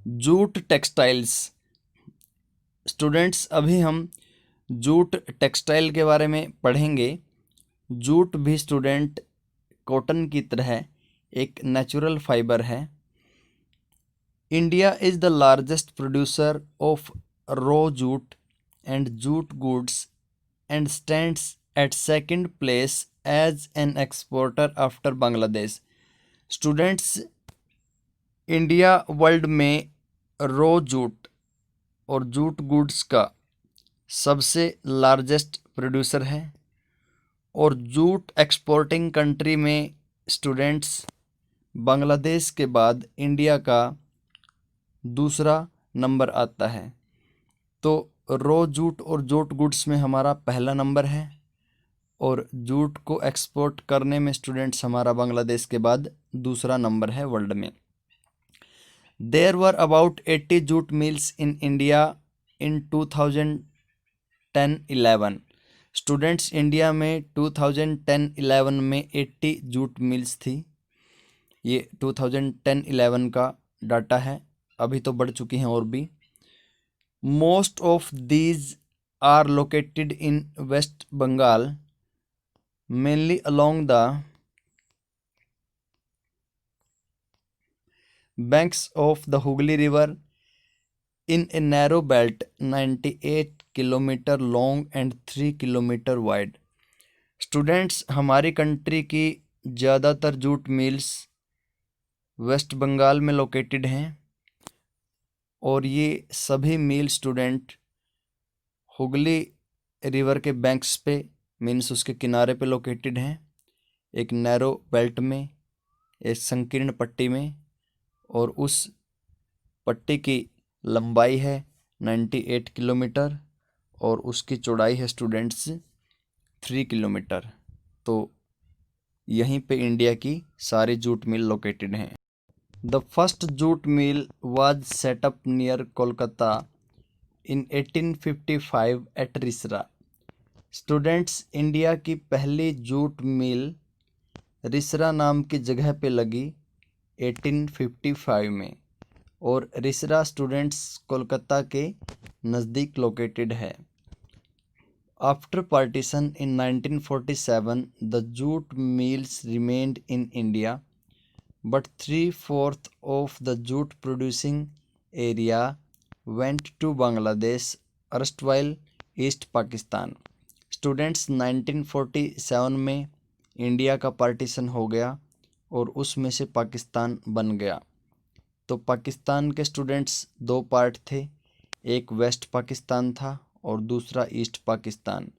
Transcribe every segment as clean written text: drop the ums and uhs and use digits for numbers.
Jute textiles. Students, अभी हम jute textile के बारे में पढ़ेंगे। जूट भी स्टूडेंट कॉटन की तरह एक नेचुरल फाइबर है। India is the largest producer of raw jute and jute goods and stands at second place as an exporter after Bangladesh. Students, India world में रॉ जूट और जूट गुड्स का सबसे largest producer है और jute exporting country में students Bangladesh के बाद India का दूसरा नंबर आता है। तो रॉ जूट और जूट गुड्स में हमारा पहला नंबर है और जूट को एक्सपोर्ट करने में स्टूडेंट्स हमारा बांग्लादेश के बाद दूसरा नंबर है वर्ल्ड में। There were about 80 jute mills in India in 2010-11। Students, India में 2010-11 में 80 जूट मिल्स थी। ये 2010-11 का डाटा है, अभी तो बढ़ चुकी हैं और भी। Most of these are located in West Bengal, mainly along the banks of the Hooghly River in a narrow belt 98 kilometre long and 3 kilometre wide. Students, हमारी कंट्री की ज़्यादातर जूट मिल्स वेस्ट बंगाल में लोकेटेड हैं और ये सभी मिल स्टूडेंट हुगली रिवर के बैंक्स पे मीन्स उसके किनारे पे लोकेटेड हैं, एक नैरो बेल्ट में, एक संकीर्ण पट्टी में, और उस पट्टी की लंबाई है 98 किलोमीटर और उसकी चौड़ाई है स्टूडेंट्स 3 किलोमीटर। तो यहीं पे इंडिया की सारी जूट मिल लोकेटेड हैं। The first jute mill was set up near Kolkata in 1855 at Rishra. Students, India की पहली जूट मिल रिसरा नाम की जगह पे लगी 1855 में और रिसरा स्टूडेंट्स कोलकाता के नज़दीक लोकेटेड है। After partition in 1947 the jute mills remained in India but 3/4 of the jute producing area went to Bangladesh, erstwhile East Pakistan. Students, 1947 में इंडिया का पार्टीशन हो गया और उसमें से पाकिस्तान बन गया। तो पाकिस्तान के स्टूडेंट्स दो पार्ट थे, एक वेस्ट पाकिस्तान था और दूसरा ईस्ट पाकिस्तान।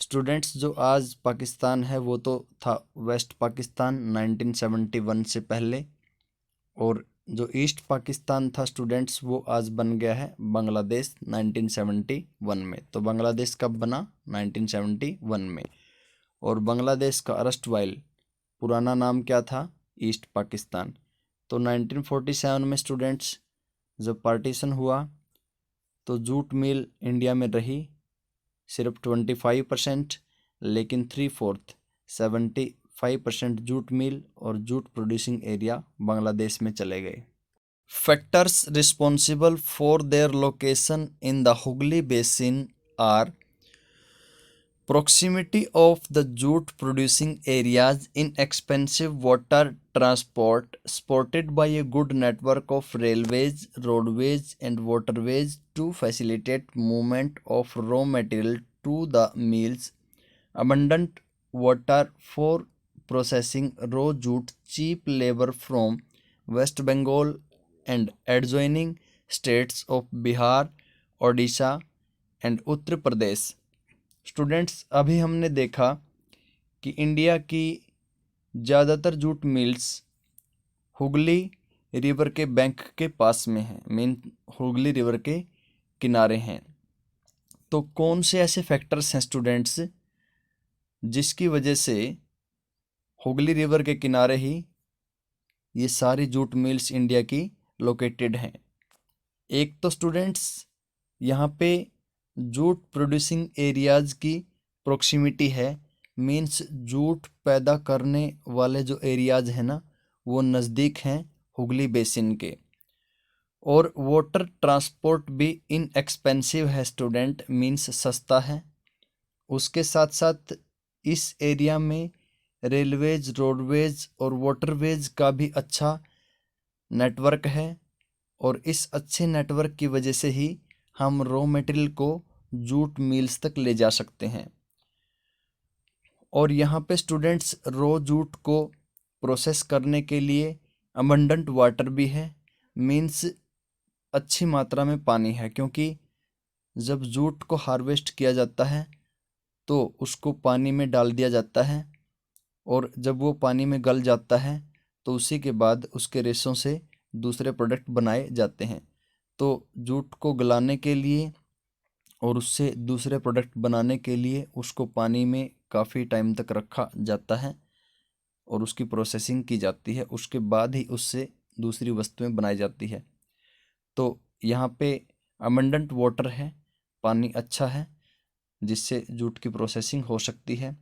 स्टूडेंट्स, जो आज पाकिस्तान है वो तो था वेस्ट पाकिस्तान 1971 से पहले, और जो ईस्ट पाकिस्तान था स्टूडेंट्स वो आज बन गया है बांग्लादेश 1971 में। तो बांग्लादेश कब बना? 1971 में। और बांग्लादेश का अरस्टवाइल पुराना नाम क्या था? ईस्ट पाकिस्तान। तो 1947 में स्टूडेंट्स जब पार्टीशन हुआ तो जूट मिल इंडिया में रही सिर्फ 25%, लेकिन 3/4 75% जूट मिल और जूट प्रोड्यूसिंग एरिया बांग्लादेश में चले गए। Factors responsible for their location in the Hooghly basin are proximity of the jute producing areas, inexpensive water transport supported by a good network of railways, roadways and waterways to facilitate movement of raw material to the mills, abundant water for processing raw jute, cheap labor from West Bengal and adjoining states of Bihar, Odisha and Uttar Pradesh। Students, अभी हमने देखा कि India की ज़्यादातर jute mills Hooghly river के bank के पास में हैं, मीन हुगली रिवर के किनारे हैं। तो कौन से ऐसे फैक्टर्स हैं स्टूडेंट्स जिसकी वजह से हुगली रिवर के किनारे ही ये सारी जूट मिल्स इंडिया की लोकेटेड हैं? एक तो स्टूडेंट्स यहाँ पे जूट प्रोड्यूसिंग एरियाज़ की प्रोक्सिमिटी है, मीन्स जूट पैदा करने वाले जो एरियाज़ हैं ना वो नज़दीक हैं हुगली बेसिन के। और वाटर ट्रांसपोर्ट भी इनएक्सपेंसिव है स्टूडेंट, मीन्स सस्ता है। उसके साथ साथ इस एरिया में रेलवेज, रोडवेज और वाटरवेज का भी अच्छा नेटवर्क है, और इस अच्छे नेटवर्क की वजह से ही हम रॉ मटेरियल को जूट मिल्स तक ले जा सकते हैं। और यहाँ पे स्टूडेंट्स रॉ जूट को प्रोसेस करने के लिए अबंडेंट वाटर भी है, मीन्स अच्छी मात्रा में पानी है, क्योंकि जब जूट को हार्वेस्ट किया जाता है तो उसको पानी में डाल दिया जाता है, और जब वो पानी में गल जाता है तो उसी के बाद उसके रेशों से दूसरे प्रोडक्ट बनाए जाते हैं। तो जूट को गलाने के लिए और उससे दूसरे प्रोडक्ट बनाने के लिए उसको पानी में काफ़ी टाइम तक रखा जाता है और उसकी प्रोसेसिंग की जाती है, उसके बाद ही उससे दूसरी वस्तुएं बनाई जाती है। तो यहाँ पे अबंडेंट वाटर है, पानी अच्छा है, जिससे जूट की प्रोसेसिंग हो सकती है।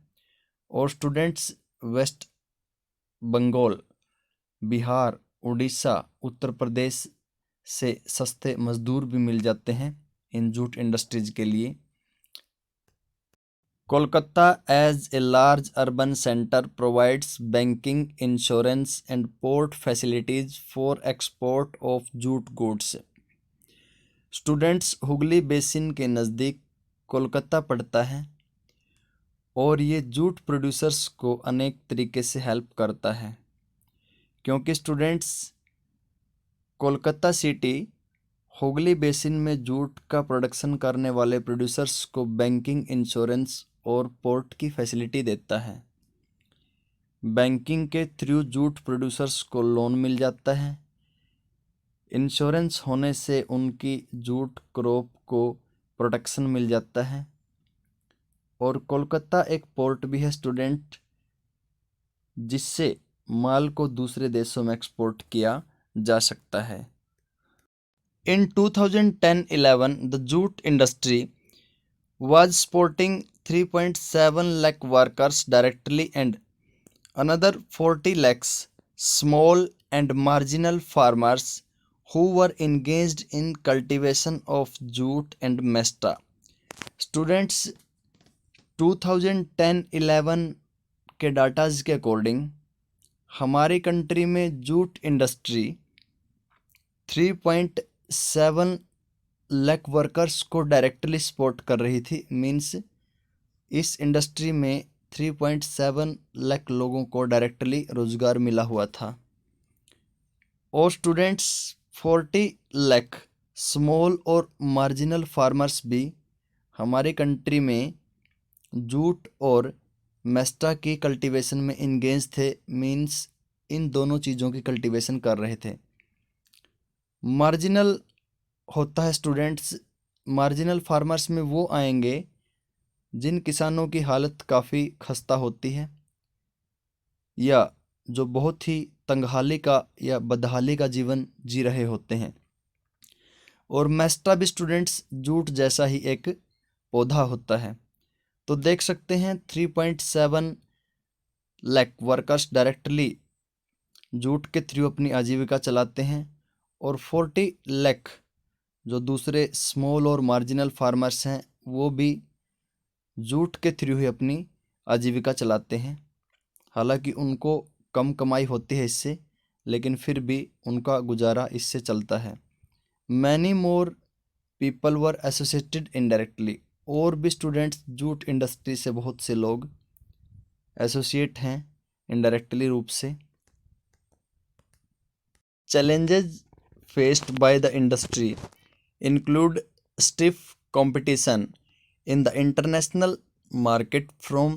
और स्टूडेंट्स वेस्ट बंगाल, बिहार, उड़ीसा, उत्तर प्रदेश से सस्ते मजदूर भी मिल जाते हैं इन जूट इंडस्ट्रीज के लिए। Kolkata as a large urban centre provides banking, insurance and port facilities for export of jute goods. Students, Hooghly basin के नज़दीक कोलकाता पड़ता है और ये जूट प्रोड्यूसर्स को अनेक तरीके से हेल्प करता है, क्योंकि students Kolkata city Hooghly basin में जूट का प्रोडक्शन करने वाले प्रोड्यूसर्स को बैंकिंग, इंश्योरेंस और पोर्ट की फैसिलिटी देता है। बैंकिंग के थ्रू जूट प्रोड्यूसर्स को लोन मिल जाता है। इंश्योरेंस होने से उनकी जूट क्रॉप को प्रोटेक्शन मिल जाता है। और कोलकाता एक पोर्ट भी है स्टूडेंट, जिससे माल को दूसरे देशों में एक्सपोर्ट किया जा सकता है। In 2010-11, the jute industry was supporting 3.7 lakh workers directly and another 40 lakhs small and marginal farmers who were engaged in cultivation of jute and mesta. Students, 2010-11 के डाटाज के अकॉर्डिंग हमारी कंट्री में जूट इंडस्ट्री 3.7 लाख वर्कर्स को directly support कर रही थी, means इस industry में 3.7 लाख लोगों को डायरेक्टली रोजगार मिला हुआ था। और स्टूडेंट्स, 40 लाख स्मॉल और मार्जिनल फार्मर्स भी हमारी कंट्री में जूट और मेस्टा की कल्टीवेशन में इंगेज थे, मीन्स इन दोनों चीज़ों की कल्टीवेशन कर रहे थे। मार्जिनल होता है स्टूडेंट्स, मार्जिनल फार्मर्स में वो आएंगे जिन किसानों की हालत काफ़ी खस्ता होती है या जो बहुत ही तंगहाली का या बदहाली का जीवन जी रहे होते हैं। और मेस्टा भी स्टूडेंट्स जूट जैसा ही एक पौधा होता है। तो देख सकते हैं 3.7 लाख वर्कर्स डायरेक्टली जूट के थ्रू अपनी आजीविका चलाते हैं, और 40 लाख जो दूसरे स्मॉल और मार्जिनल फार्मर्स हैं वो भी जूट के थ्रू ही अपनी आजीविका चलाते हैं। हालांकि उनको कम कमाई होती है इससे, लेकिन फिर भी उनका गुजारा इससे चलता है। Many more people were associated indirectly, और भी स्टूडेंट्स जूट इंडस्ट्री से बहुत से लोग एसोसिएट हैं इनडायरेक्टली रूप से। Challenges faced by the industry include stiff competition in the international market from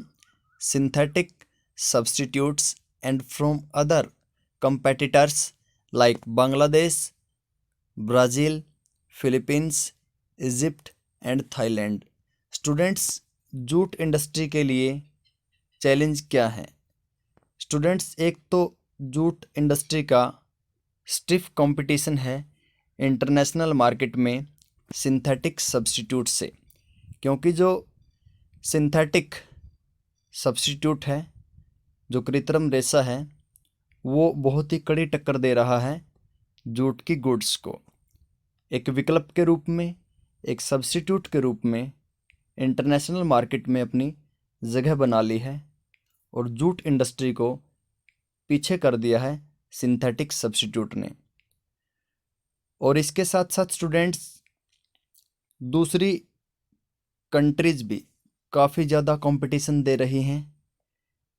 synthetic substitutes and from other competitors like Bangladesh, Brazil, Philippines, Egypt and Thailand. Students, jute industry के लिए challenge क्या है? Students, एक तो jute industry का stiff competition है international market में synthetic substitute से, क्योंकि जो सिंथेटिक सब्स्टिट्यूट है, जो कृत्रिम रेशा है, वो बहुत ही कड़ी टक्कर दे रहा है जूट की गुड्स को। एक विकल्प के रूप में, एक सब्स्टिट्यूट के रूप में इंटरनेशनल मार्केट में अपनी जगह बना ली है और जूट इंडस्ट्री को पीछे कर दिया है सिंथेटिक सब्स्टिट्यूट ने। और इसके साथ साथ स्टूडेंट्स दूसरी कंट्रीज भी काफ़ी ज़्यादा कंपटीशन दे रही हैं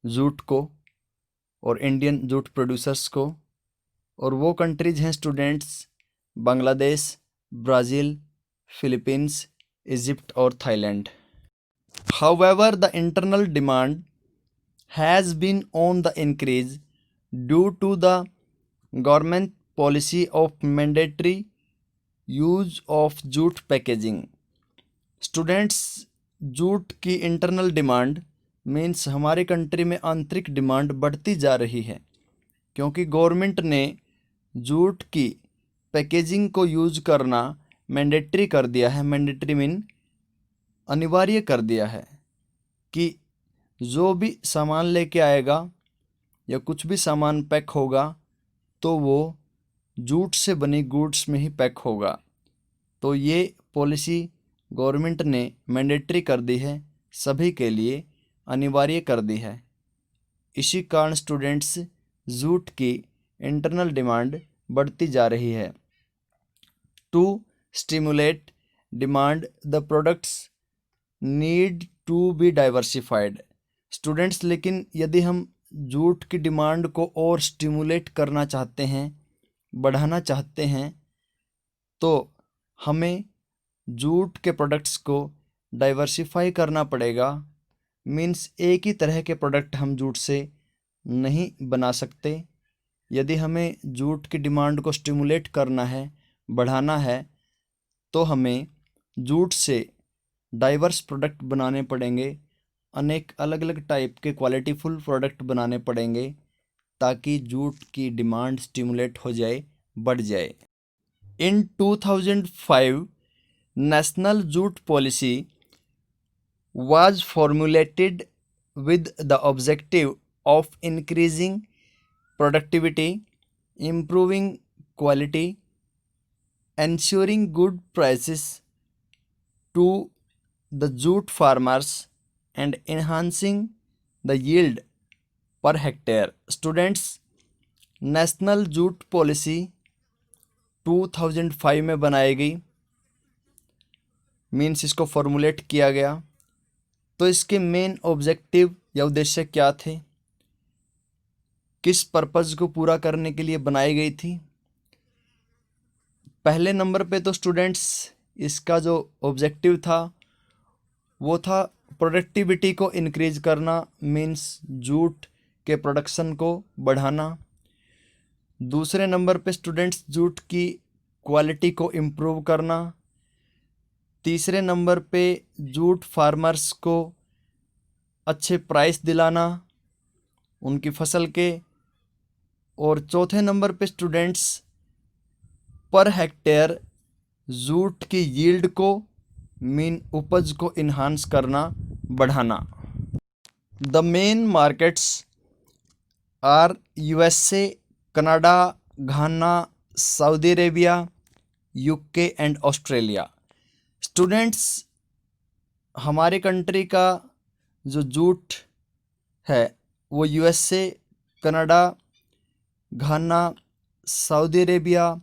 जूट को और इंडियन जूट प्रोड्यूसर्स को, और वो कंट्रीज हैं students Bangladesh, Brazil, Philippines, Egypt और Thailand. However the internal demand has been on the increase due to the government policy of mandatory use of jute packaging. Students jute की internal demand means हमारी country में आंतरिक demand बढ़ती जा रही है क्योंकि गवर्नमेंट ने जूट की पैकेजिंग को यूज करना मैंडेटरी कर दिया है। मैंडेटरी मीन अनिवार्य कर दिया है कि जो भी सामान लेके आएगा या कुछ भी सामान पैक होगा तो वो जूट से बनी गुड्स में ही पैक होगा। तो ये पॉलिसी गवर्नमेंट ने मैंडेटरी कर दी है, सभी के लिए अनिवार्य कर दी है। इसी कारण स्टूडेंट्स जूट की इंटरनल डिमांड बढ़ती जा रही है। To stimulate demand the products need to be diversified. Students लेकिन यदि हम जूट की डिमांड को और स्टिमुलेट करना चाहते हैं, बढ़ाना चाहते हैं, तो हमें जूट के प्रोडक्ट्स को डाइवर्सिफाई करना पड़ेगा। मीन्स एक ही तरह के प्रोडक्ट हम जूट से नहीं बना सकते। यदि हमें जूट की डिमांड को स्टिमुलेट करना है, बढ़ाना है, तो हमें जूट से डाइवर्स प्रोडक्ट बनाने पड़ेंगे, अनेक अलग अलग टाइप के क्वालिटीफुल प्रोडक्ट बनाने पड़ेंगे ताकि जूट की डिमांड स्टिमुलेट हो जाए, बढ़ जाए। इन 2005 national jute policy was formulated with the objective of increasing productivity, improving quality, ensuring good prices to the jute farmers and enhancing the yield per hectare. Students national jute policy 2005 में बनाई गई, means इसको formulate किया गया। तो इसके main objective या उद्देश्य क्या थे, किस पर्पज़ को पूरा करने के लिए बनाई गई थी? पहले नंबर पे तो स्टूडेंट्स इसका जो ऑब्जेक्टिव था वो था प्रोडक्टिविटी को इंक्रीज करना, मीन्स जूट के प्रोडक्शन को बढ़ाना। दूसरे नंबर पे स्टूडेंट्स जूट की क्वालिटी को इम्प्रूव करना। तीसरे नंबर पे जूट फार्मर्स को अच्छे प्राइस दिलाना उनकी फसल के। और चौथे नंबर पे स्टूडेंट्स पर हेक्टेयर जूट की यील्ड को, मीन उपज को इन्हांस करना, बढ़ाना। The main markets are USA, Canada, Ghana, Saudi Arabia, UK and Australia. Students हमारे कंट्री का जो जूट है वो USA, Canada, Ghana, Saudi Arabia,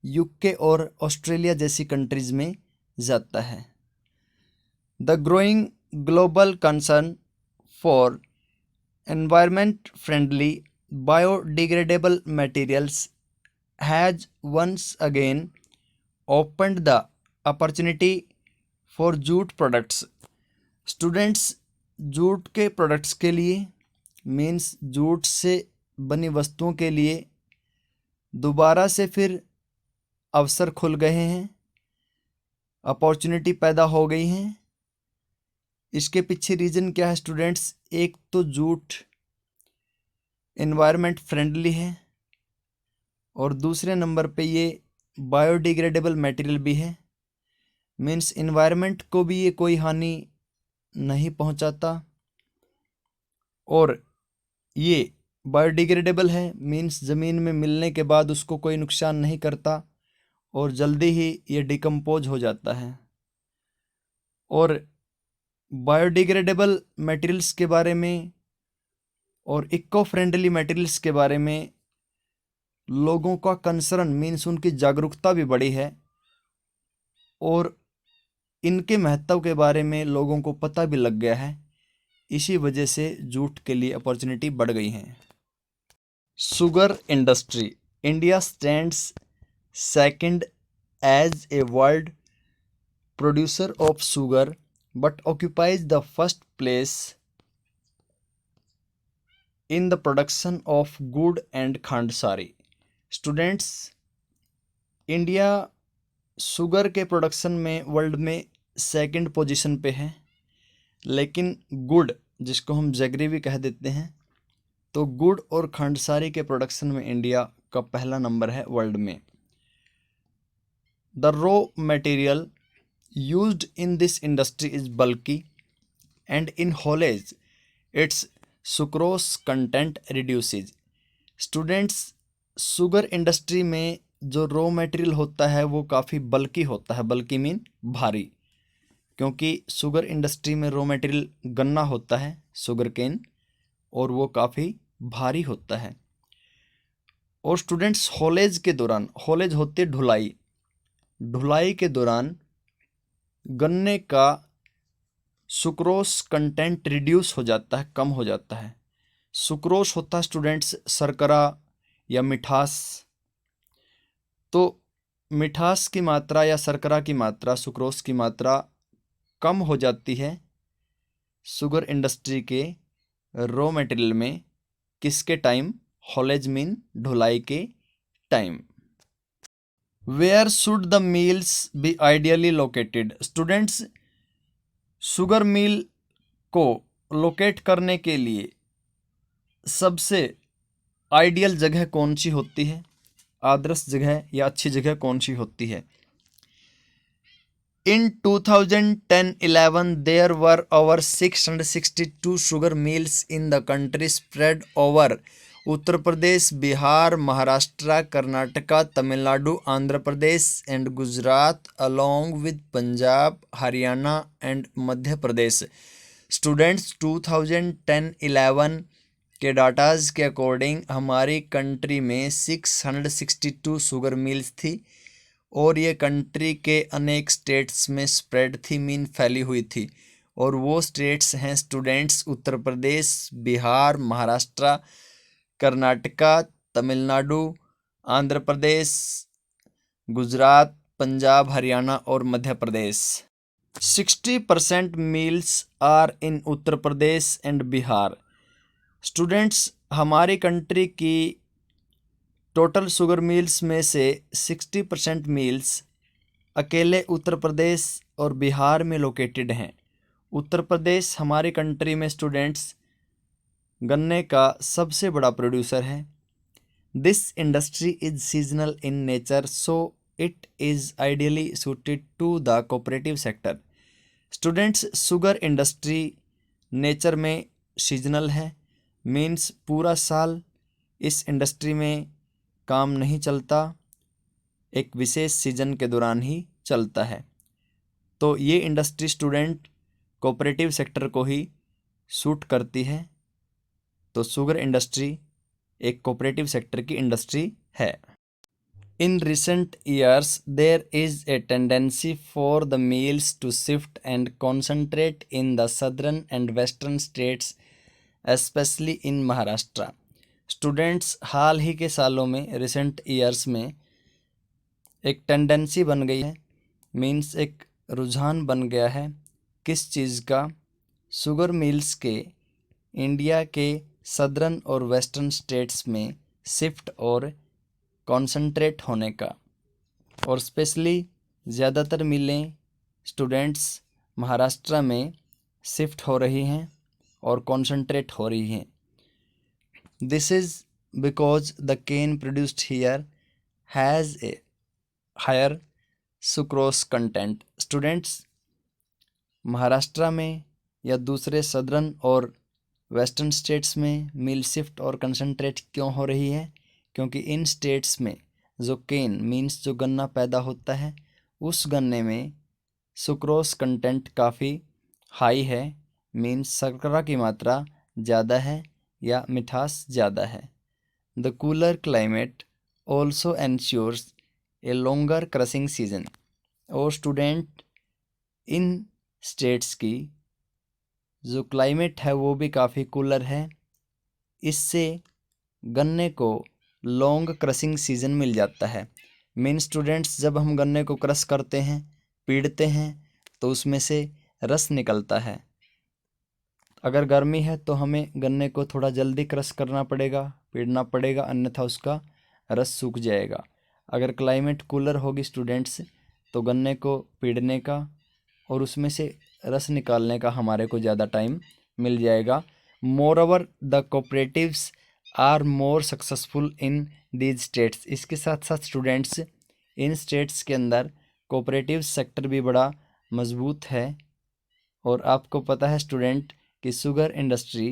UK और ऑस्ट्रेलिया जैसी कंट्रीज में जाता है। The growing global concern for environment friendly biodegradable materials has once again opened the opportunity for jute products. Students jute के प्रोडक्ट्स के लिए, मीन्स जूट से बनी वस्तुओं के लिए दोबारा से फिर अवसर खुल गए हैं, अपॉर्चुनिटी पैदा हो गई हैं। इसके पीछे रीज़न क्या है स्टूडेंट्स? एक तो जूट एनवायरनमेंट फ्रेंडली है और दूसरे नंबर पे ये बायोडिग्रेडेबल मटेरियल भी है, मीन्स एनवायरनमेंट को भी ये कोई हानि नहीं पहुंचाता और ये बायोडिग्रेडेबल है, मीन्स ज़मीन में मिलने के बाद उसको कोई नुकसान नहीं करता और जल्दी ही ये डिकम्पोज हो जाता है। और बायोडिग्रेडेबल मटेरियल्स के बारे में और इको फ्रेंडली मटेरियल्स के बारे में लोगों का कंसर्न मीन्स उनकी जागरूकता भी बढ़ी है, और इनके महत्व के बारे में लोगों को पता भी लग गया है। इसी वजह से जूट के लिए अपॉर्चुनिटी बढ़ गई है। Sugar industry, India stands second as a world producer of sugar but occupies the first place in the production of गुड़ and khandsari. Students, India sugar के प्रोडक्शन में वर्ल्ड में सेकंड पोजीशन पे है, लेकिन गुड़ जिसको हम जगरी भी कह देते हैं, तो गुड़ और खांडसारी के प्रोडक्शन में इंडिया का पहला नंबर है वर्ल्ड में। The raw material used in this industry is bulky and in haulage its sucrose content reduces। Students, sugar industry में जो रॉ मटेरियल होता है वो काफ़ी बल्कि होता है। बल्कि मीन भारी, क्योंकि शुगर इंडस्ट्री में रॉ मटेरियल गन्ना होता है, शुगर केन, और वो काफ़ी भारी होता है। और स्टूडेंट्स, हॉलेज के दौरान, हॉलेज होती है ढुलाई, ढुलाई के दौरान गन्ने का सुक्रोस कंटेंट रिड्यूस हो जाता है, कम हो जाता है। सुक्रोस होता है स्टूडेंट्स शर्करा या मिठास, तो मिठास की मात्रा या शर्करा की मात्रा, सुक्रोस की मात्रा कम हो जाती है शुगर इंडस्ट्री के रॉ मटेरियल में। किसके टाइम? हॉलेज मीन ढुलाई के time. Where should the mills be ideally located? Students, sugar mill को लोकेट करने के लिए सबसे आइडियल जगह कौन सी होती है? आदर्श जगह या अच्छी जगह कौन सी होती है? In 2010-11 there were over 662 sugar mills in the country spread over Uttar Pradesh, Bihar, Maharashtra, Karnataka, Tamil Nadu, Andhra Pradesh and Gujarat along with Punjab, Haryana and Madhya Pradesh. Students, 2010-11 के डाटाज के अकॉर्डिंग हमारी कंट्री में 662 शुगर मिल्स थी, और ये कंट्री के अनेक स्टेट्स में स्प्रेड थी, मीन फैली हुई थी। और वो स्टेट्स हैं स्टूडेंट्स उत्तर प्रदेश, बिहार, महाराष्ट्र, कर्नाटका, तमिलनाडु, आंध्र प्रदेश, गुजरात, पंजाब, हरियाणा और Madhya Pradesh. 60% mills are in Uttar Pradesh and Bihar. Students, हमारी कंट्री की टोटल शुगर मिल्स में से 60% मिल्स अकेले उत्तर प्रदेश और बिहार में लोकेटेड हैं। उत्तर प्रदेश हमारी कंट्री में स्टूडेंट्स गन्ने का सबसे बड़ा प्रोड्यूसर है। This industry is seasonal in nature, so it is ideally suited to the cooperative sector. Students, sugar industry nature में सीजनल है, मीन्स पूरा साल इस इंडस्ट्री में काम नहीं चलता, एक विशेष सीजन के दौरान ही चलता है। तो ये इंडस्ट्री स्टूडेंट कोऑपरेटिव सेक्टर को ही सूट करती है। तो शुगर इंडस्ट्री एक कोऑपरेटिव सेक्टर की इंडस्ट्री है। In recent years there is a tendency for the mills to shift and concentrate in the southern and western states, especially in Maharashtra. Students, हाल ही के सालों में, रिसेंट ईयर्स में एक टेंडेंसी बन गई है, मीन्स एक रुझान बन गया है। किस चीज़ का? शुगर मिल्स के इंडिया के सदर्न और वेस्टर्न स्टेट्स में शिफ्ट और कॉन्सेंट्रेट होने का। और स्पेशली ज़्यादातर मिलें स्टूडेंट्स महाराष्ट्र में शिफ्ट हो रही हैं और कॉन्सेंट्रेट हो रही हैं। This is because the cane produced here has a higher sucrose content. Students, Maharashtra में या दूसरे सदर्न और वेस्टर्न स्टेट्स में मिल शिफ्ट और कंसंट्रेट क्यों हो रही है? क्योंकि इन स्टेट्स में जो केन मीन्स जो गन्ना पैदा होता है उस गन्ने में सुक्रोज कंटेंट काफ़ी हाई है, मीन्स शर्करा की मात्रा ज़्यादा है या मिठास ज़्यादा है। The cooler climate also ensures a longer crushing season. और स्टूडेंट इन स्टेट्स की जो क्लाइमेट है वो भी काफ़ी कूलर है, इससे गन्ने को लॉन्ग क्रशिंग सीजन मिल जाता है। मीन स्टूडेंट्स, जब हम गन्ने को क्रश करते हैं, पीड़ते हैं, तो उसमें से रस निकलता है। अगर गर्मी है तो हमें गन्ने को थोड़ा जल्दी क्रश करना पड़ेगा, पीड़ना पड़ेगा, अन्यथा उसका रस सूख जाएगा। अगर क्लाइमेट कूलर होगी स्टूडेंट्स, तो गन्ने को पीड़ने का और उसमें से रस निकालने का हमारे को ज़्यादा टाइम मिल जाएगा। Moreover the cooperatives are more successful in these states. इसके साथ साथ स्टूडेंट्स इन स्टेट्स के अंदर कोऑपरेटिव सेक्टर भी बड़ा मजबूत है। और आपको पता है स्टूडेंट कि शुगर इंडस्ट्री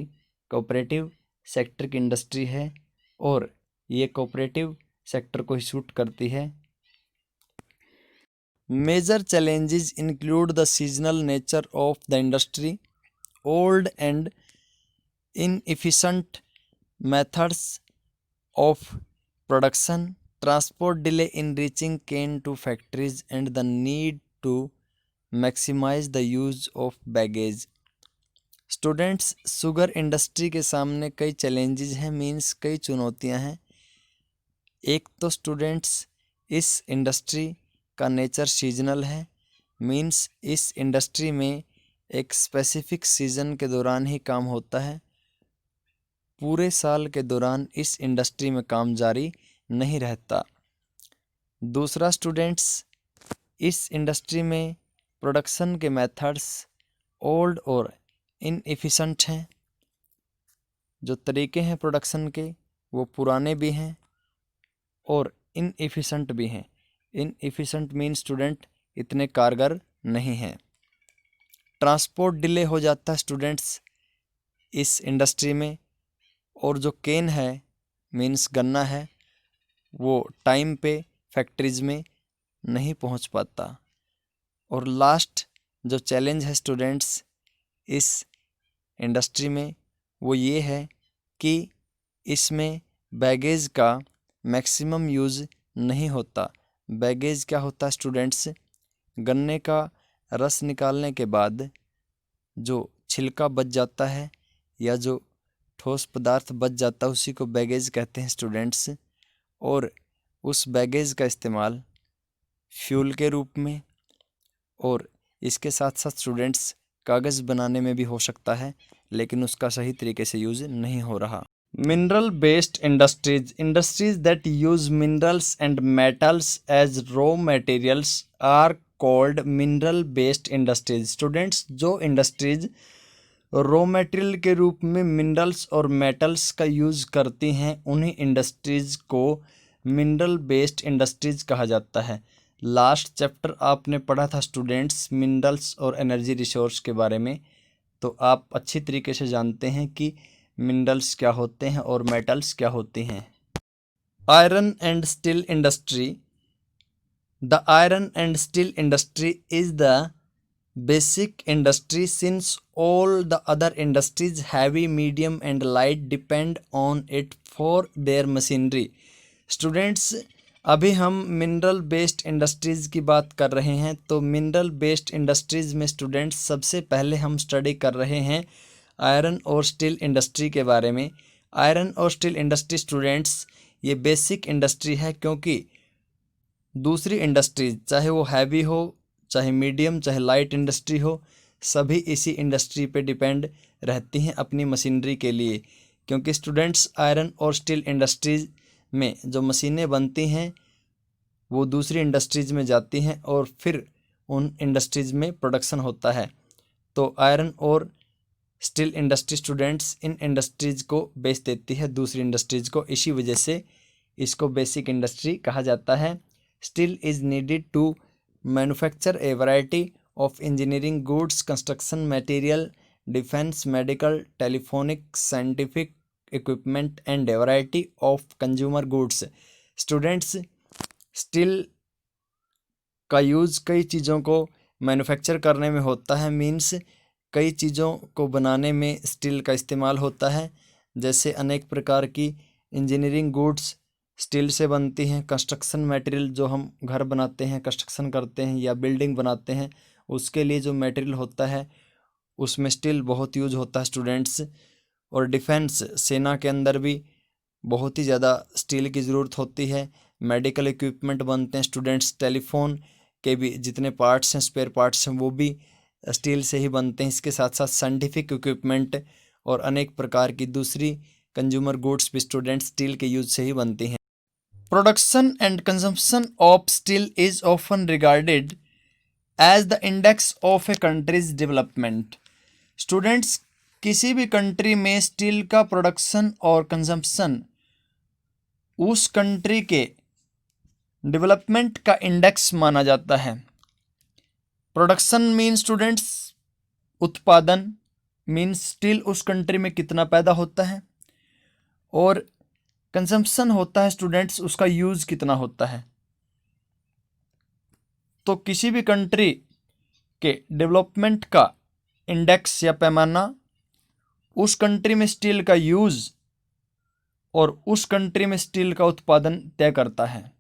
कोऑपरेटिव सेक्टर की इंडस्ट्री है और ये कोऑपरेटिव सेक्टर को ही सूट करती है। Major challenges include the seasonal nature of the industry, old and inefficient methods of production, transport delay in reaching cane to factories, and the need to maximize the use of baggage। Students, sugar industry के सामने कई challenges हैं, means कई चुनौतियां हैं। एक तो students इस इंडस्ट्री का नेचर सीजनल है, मीन्स इस इंडस्ट्री में एक स्पेसिफिक सीज़न के दौरान ही काम होता है। पूरे साल के दौरान इस इंडस्ट्री में काम जारी नहीं रहता। दूसरा स्टूडेंट्स, इस इंडस्ट्री में प्रोडक्शन के मेथड्स ओल्ड और इनएफिशिएंट हैं। जो तरीके हैं प्रोडक्शन के वो पुराने भी हैं और इनएफिशिएंट भी हैं। इनएफिशिएंट मीन स्टूडेंट इतने कारगर नहीं हैं। ट्रांसपोर्ट डिले हो जाता है स्टूडेंट्स इस इंडस्ट्री में, और जो केन है मीन्स गन्ना है वो टाइम पे फैक्ट्रीज में नहीं पहुंच पाता। और लास्ट जो चैलेंज है स्टूडेंट्स इस इंडस्ट्री में वो ये है कि इसमें बैगेज का मैक्सिमम यूज़ नहीं होता। बैगेज क्या होता है स्टूडेंट्स? गन्ने का रस निकालने के बाद जो छिलका बच जाता है या जो ठोस पदार्थ बच जाता है उसी को बैगेज कहते हैं स्टूडेंट्स। और उस बैगेज का इस्तेमाल फ्यूल के रूप में और इसके साथ साथ स्टूडेंट्स कागज़ बनाने में भी हो सकता है, लेकिन उसका सही तरीके से यूज़ नहीं हो रहा। Mineral based industries that use minerals and metals as raw materials are called mineral based industries. Students, जो इंडस्ट्रीज रॉ मटेरियल के रूप में मिनरल्स और मेटल्स का यूज़ करती हैं उन्हीं इंडस्ट्रीज़ को मिनरल बेस्ड इंडस्ट्रीज़ कहा जाता है। लास्ट चैप्टर आपने पढ़ा था स्टूडेंट्स मिनरल्स और एनर्जी रिसोर्स के बारे में, तो आप अच्छी तरीके से जानते हैं कि मिनरल्स क्या होते हैं और मेटल्स क्या होती हैं। Iron and steel industry. The iron and steel industry is the basic industry since all the other industries heavy medium and light depend on it for their machinery। Students, अभी हम mineral based industries की बात कर रहे हैं, तो mineral based industries में students सबसे पहले हम स्टडी कर रहे हैं आयरन और स्टील इंडस्ट्री के बारे में। आयरन और स्टील इंडस्ट्री स्टूडेंट्स ये बेसिक इंडस्ट्री है, क्योंकि दूसरी इंडस्ट्रीज चाहे वो हैवी हो, चाहे मीडियम, चाहे लाइट इंडस्ट्री हो, सभी इसी इंडस्ट्री पे डिपेंड रहती हैं अपनी मशीनरी के लिए। क्योंकि स्टूडेंट्स आयरन और स्टील इंडस्ट्रीज में जो मशीनें बनती हैं वो दूसरी इंडस्ट्रीज में जाती हैं और फिर उन इंडस्ट्रीज में प्रोडक्शन होता है। तो आयरन और steel industry students in industries को बेच देती है दूसरी इंडस्ट्रीज को, इसी वजह से इसको बेसिक इंडस्ट्री कहा जाता है। Steel is needed to manufacture a variety of engineering goods, construction material, defence, medical, telephonic, scientific equipment and a variety of consumer goods. Students, steel का यूज़ कई चीज़ों को मैन्युफैक्चर करने में होता है, मीन्स कई चीज़ों को बनाने में स्टील का इस्तेमाल होता है। जैसे अनेक प्रकार की इंजीनियरिंग गुड्स स्टील से बनती हैं। कंस्ट्रक्शन मटेरियल जो हम घर बनाते हैं, कंस्ट्रक्शन करते हैं या बिल्डिंग बनाते हैं, उसके लिए जो मटेरियल होता है उसमें स्टील बहुत यूज होता है स्टूडेंट्स। और डिफेंस सेना के अंदर भी बहुत ही ज़्यादा स्टील की ज़रूरत होती है। मेडिकल इक्विपमेंट बनते हैं स्टूडेंट्स, टेलीफोन के भी जितने पार्ट्स हैं, स्पेयर पार्ट्स हैं, वो भी स्टील से ही बनते हैं। इसके साथ साथ साइंटिफिक इक्विपमेंट और अनेक प्रकार की दूसरी कंज्यूमर गुड्स भी स्टूडेंट्स स्टील के यूज से ही बनती हैं। Production and consumption of steel is often regarded as the index of a country's development. Students, किसी भी कंट्री में स्टील का प्रोडक्शन और कंजम्पशन उस कंट्री के डेवलपमेंट का इंडेक्स माना जाता है। प्रोडक्शन मीन स्टूडेंट्स उत्पादन, मीन्स स्टील उस कंट्री में कितना पैदा होता है, और कंजम्पशन होता है स्टूडेंट्स उसका यूज़ कितना होता है। तो किसी भी कंट्री के डेवलपमेंट का इंडेक्स या पैमाना उस कंट्री में स्टील का यूज़ और उस कंट्री में स्टील का उत्पादन तय करता है।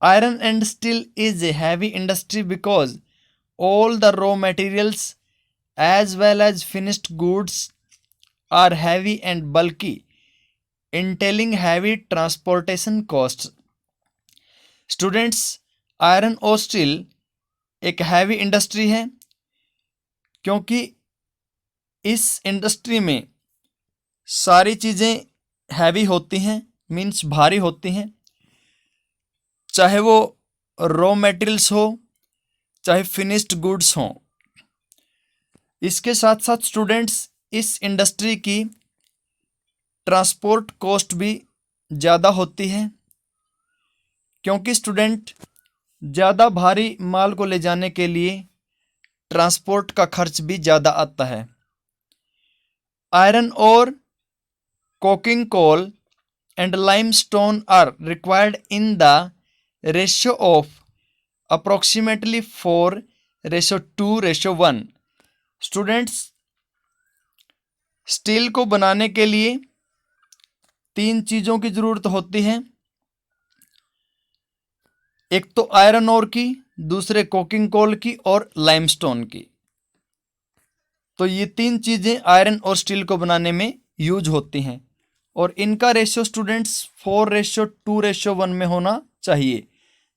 Iron and steel is a heavy industry because all the raw materials as well as finished goods are heavy and bulky, entailing heavy transportation costs. Students, iron और स्टील एक हैवी इंडस्ट्री है क्योंकि इस इंडस्ट्री में सारी चीज़ें heavy होती हैं, मीन्स भारी होती हैं, चाहे वो रॉ मटेरियल्स हो चाहे फिनिश्ड गुड्स हों। इसके साथ साथ स्टूडेंट्स इस इंडस्ट्री की ट्रांसपोर्ट कॉस्ट भी ज़्यादा होती है क्योंकि स्टूडेंट ज़्यादा भारी माल को ले जाने के लिए ट्रांसपोर्ट का खर्च भी ज़्यादा आता है। आयरन और coking coal and limestone are required in the ratio of approximately 4:2:1। Students, steel को बनाने के लिए 3 चीज़ों की ज़रूरत होती है। एक तो आयरन ओर की, दूसरे कोकिंग कोल की और लाइमस्टोन की। तो ये 3 चीज़ें आयरन और स्टील को बनाने में यूज होती हैं और इनका रेशियो स्टूडेंट्स 4:2:1 में होना चाहिए।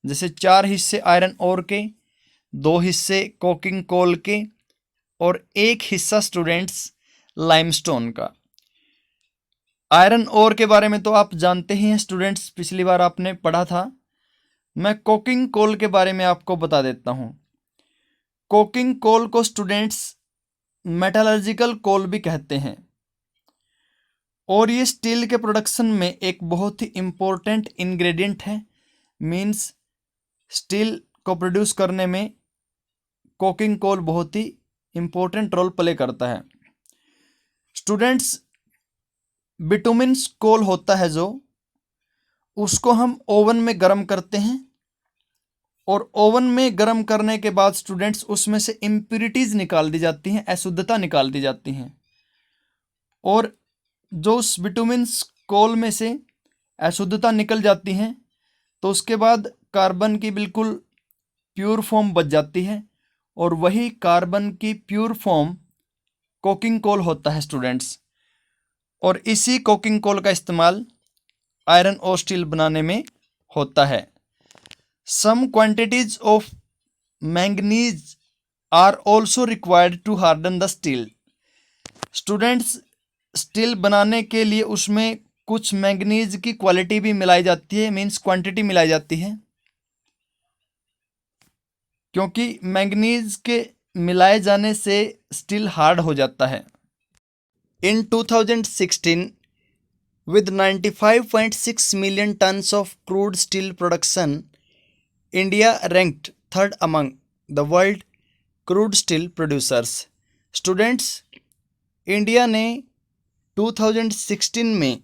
जैसे 4 हिस्से आयरन ओर के, 2 हिस्से कोकिंग कोल के और 1 हिस्सा स्टूडेंट्स लाइमस्टोन का। आयरन ओर के बारे में तो आप जानते ही हैं स्टूडेंट्स, पिछली बार आपने पढ़ा था। मैं कोकिंग कोल के बारे में आपको बता देता हूँ। कोकिंग कोल को स्टूडेंट्स मेटलर्जिकल कोल भी कहते हैं और ये स्टील के प्रोडक्शन में एक बहुत ही इम्पोर्टेंट इंग्रेडिएंट है। मीन्स स्टील को प्रोड्यूस करने में कोकिंग कोल बहुत ही इम्पोर्टेंट रोल प्ले करता है। स्टूडेंट्स, बिटुमिन्स कोल होता है जो, उसको हम ओवन में गर्म करते हैं और ओवन में गर्म करने के बाद स्टूडेंट्स उसमें से इम्प्यूरिटीज़ निकाल दी जाती हैं, अशुद्धता निकाल दी जाती हैं और जो उस बिटुमिन्स कोल में से अशुद्धता निकल जाती हैं तो उसके बाद कार्बन की बिल्कुल प्योर फॉर्म बच जाती है और वही कार्बन की प्योर फॉर्म कोकिंग कोल होता है स्टूडेंट्स। और इसी कोकिंग कोल का इस्तेमाल आयरन और स्टील बनाने में होता है। Some quantities of manganese are also required to harden the steel. Students, steel बनाने के लिए उसमें कुछ मैंगनीज की क्वालिटी भी मिलाई जाती है, मीन्स क्वांटिटी मिलाई जाती है, क्योंकि मैंगनीज के मिलाए जाने से स्टील हार्ड हो जाता है। इन 2016 with 95.6 million tons of crude steel production, India ranked third among the world crude steel producers. Students, India ने 2016 में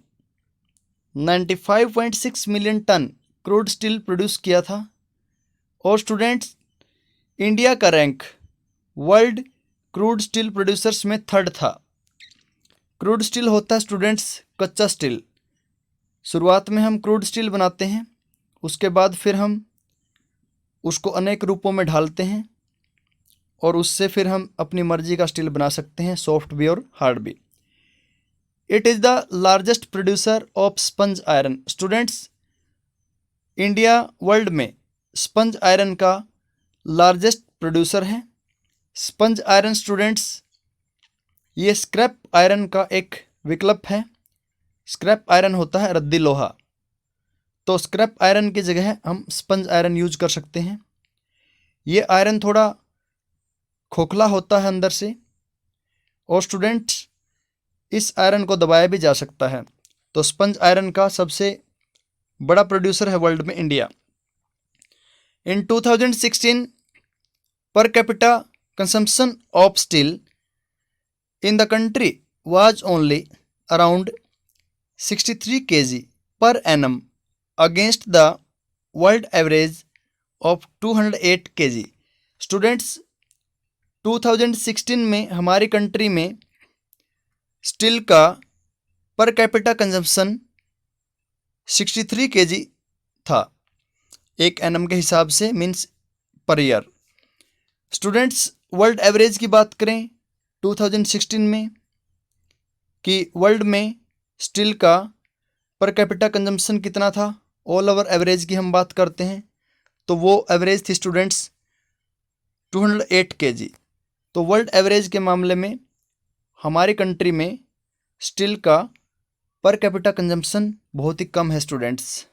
95.6 million ton crude steel produce किया था। और स्टूडेंट्स, इंडिया का rank world crude steel producers में 3rd था। Crude steel होता है स्टूडेंट्स कच्चा स्टील। शुरुआत में हम क्रूड स्टील बनाते हैं, उसके बाद फिर हम उसको अनेक रूपों में ढालते हैं और उससे फिर हम अपनी मर्जी का स्टील बना सकते हैं, सॉफ्ट भी और हार्ड भी। It is the largest producer of sponge iron. Students, India world में स्पंज आयरन का लार्जेस्ट प्रोड्यूसर है। स्पंज आयरन स्टूडेंट्स, ये स्क्रैप आयरन का एक विकल्प है। स्क्रैप आयरन होता है रद्दी लोहा, तो स्क्रैप आयरन की जगह हम स्पंज आयरन यूज कर सकते हैं। ये आयरन थोड़ा खोखला होता है अंदर से, और स्टूडेंट्स इस आयरन को दबाया भी जा सकता है। तो स्पंज आयरन का सबसे बड़ा प्रोड्यूसर है वर्ल्ड में India. In 2016 per capita consumption of steel in the country was only around 63 kg per annum against the world average of 208 kg। Students, 2016 में हमारी कंट्री में स्टील का पर कैपिटा कंजम्पशन 63 kg था, 1 annum के हिसाब से, means per year. Students, world average की बात करें 2016 में कि वर्ल्ड में स्टील का पर कैपिटा कंजम्पशन कितना था, ऑल ओवर एवरेज की हम बात करते हैं, तो वो एवरेज थी स्टूडेंट्स 208 kg। तो वर्ल्ड एवरेज के मामले में हमारी कंट्री में स्टील का पर कैपिटा कंजम्पशन बहुत ही कम है स्टूडेंट्स।